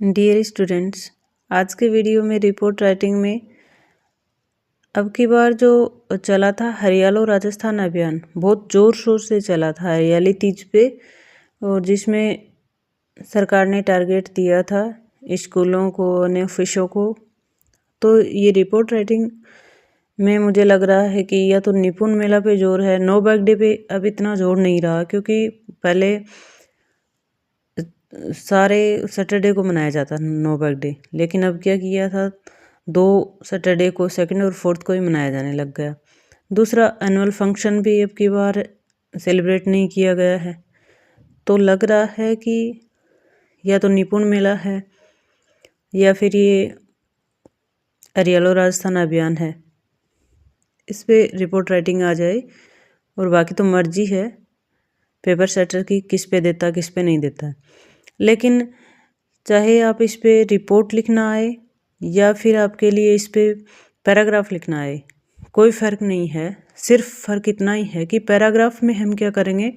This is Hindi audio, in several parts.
डियर स्टूडेंट्स, आज के वीडियो में रिपोर्ट राइटिंग में अब की बार जो चला था हरियालो राजस्थान अभियान बहुत ज़ोर शोर से चला था हरियाली तीज पे, और जिसमें सरकार ने टारगेट दिया था स्कूलों को और ऑफिसों को। तो ये रिपोर्ट राइटिंग में मुझे लग रहा है कि या तो निपुण मेला पे जोर है, नो बैग डे पे अब इतना जोर नहीं रहा, क्योंकि पहले सारे सैटरडे को मनाया जाता नो बैग डे, लेकिन अब क्या किया था, 2 सैटरडे को सेकंड और फोर्थ को ही मनाया जाने लग गया। दूसरा, एनुअल फंक्शन भी अब की बार सेलिब्रेट नहीं किया गया है। तो लग रहा है कि या तो निपुण मेला है या फिर ये हरियालो राजस्थान अभियान है, इस पे रिपोर्ट राइटिंग आ जाए। और बाकी तो मर्जी है पेपर सेटर की, किस पे देता किस पे नहीं देता है। लेकिन चाहे आप इस पे रिपोर्ट लिखना आए या फिर आपके लिए इस पे पैराग्राफ लिखना आए, कोई फ़र्क नहीं है। सिर्फ फ़र्क इतना ही है कि पैराग्राफ में हम क्या करेंगे,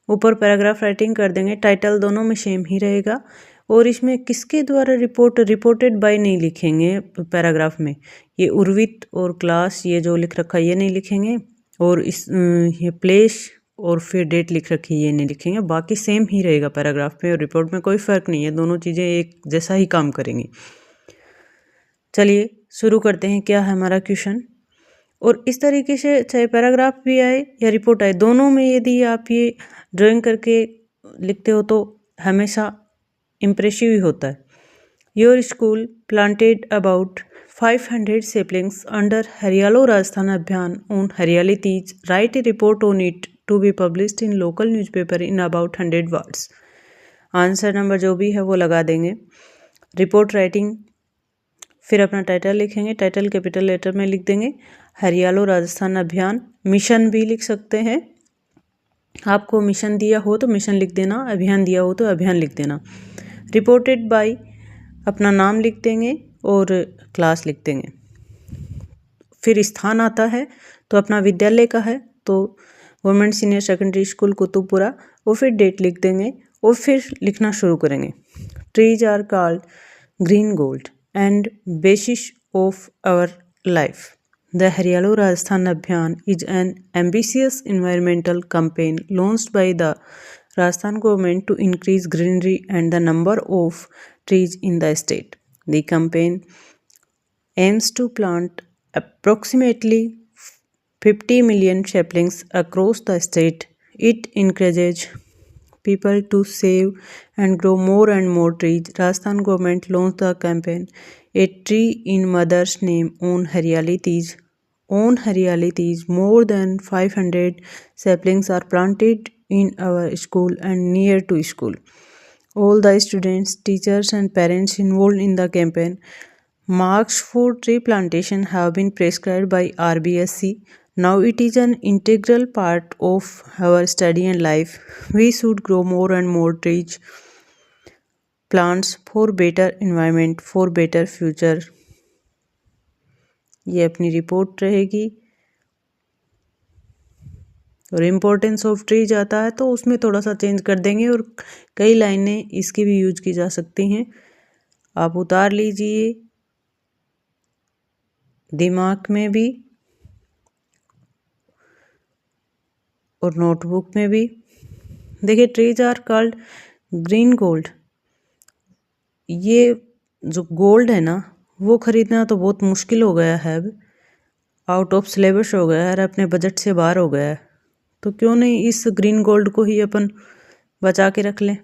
ऊपर पैराग्राफ राइटिंग कर देंगे, टाइटल दोनों में सेम ही रहेगा। और इसमें किसके द्वारा रिपोर्टेड बाय नहीं लिखेंगे पैराग्राफ में, ये उर्वित और क्लास ये जो लिख रखा है ये नहीं लिखेंगे, और इस ये प्लेस और फिर डेट लिख रखी है ये नहीं लिखेंगे। बाकी सेम ही रहेगा पैराग्राफ में और रिपोर्ट में, कोई फ़र्क नहीं है, दोनों चीज़ें एक जैसा ही काम करेंगी। चलिए शुरू करते हैं, क्या है हमारा क्वेश्चन। और इस तरीके से चाहे पैराग्राफ भी आए या रिपोर्ट आए, दोनों में यदि आप ये ड्राइंग करके लिखते हो तो हमेशा इम्प्रेसिव ही होता है। Your school planted about 500 saplings under Hariyalo Rajasthan Abhiyan on Hariyali Teej, write a report on it to be published in local newspaper in about 100 words। Answer number जो भी है वो लगा देंगे। रिपोर्ट राइटिंग, फिर अपना टाइटल लिखेंगे, टाइटल कैपिटल लेटर में लिख देंगे हरियालो राजस्थान अभियान। मिशन भी लिख सकते हैं, आपको मिशन दिया हो तो मिशन लिख देना, अभियान दिया हो तो अभियान लिख देना। रिपोर्टेड बाय अपना नाम लिख देंगे और क्लास लिख देंगे। फिर स्थान आता है तो अपना विद्यालय का है तो government senior secondary school Kutubpura, और फिर डेट लिख देंगे और फिर लिखना शुरू करेंगे। Trees are called green gold and basis of our life. The Haryalo Rajasthan Abhiyan is an ambitious environmental campaign launched by the Rajasthan government to increase greenery and the number of trees in the state. The campaign aims to plant approximately 50 million saplings across the state. It encourages people to save and grow more and more trees. Rajasthan government launched the campaign A Tree in Mother's Name on Haryali Teej. On Haryali Teej, more than 500 saplings are planted in our school and near to school. All the students, teachers and parents involved in the campaign. Marks for tree plantation have been prescribed by RBSC. Now it is an integral part of our study and life. We should grow more and more trees, plants for better environment, for better future. ये अपनी रिपोर्ट रहेगी। और इम्पोर्टेंस ऑफ ट्रीज आता है तो उसमें थोड़ा सा चेंज कर देंगे, और कई लाइनें इसकी भी यूज की जा सकती हैं। आप उतार लीजिए दिमाग में भी और नोटबुक में भी। देखिए, trees are called green gold, ये जो गोल्ड है ना वो खरीदना तो बहुत मुश्किल हो गया है, अब आउट ऑफ सिलेबस हो गया है और अपने बजट से बाहर हो गया है। तो क्यों नहीं इस ग्रीन गोल्ड को ही अपन बचा के रख लें।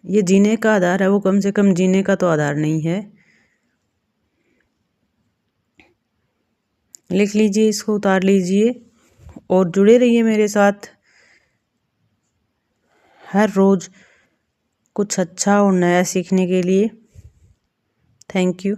ये जीने का आधार है, वो कम से कम जीने का तो आधार नहीं है। लिख लीजिए, इसको उतार लीजिए और जुड़े रहिए मेरे साथ। हर रोज़ कुछ अच्छा और नया सीखने के लिए। Thank you.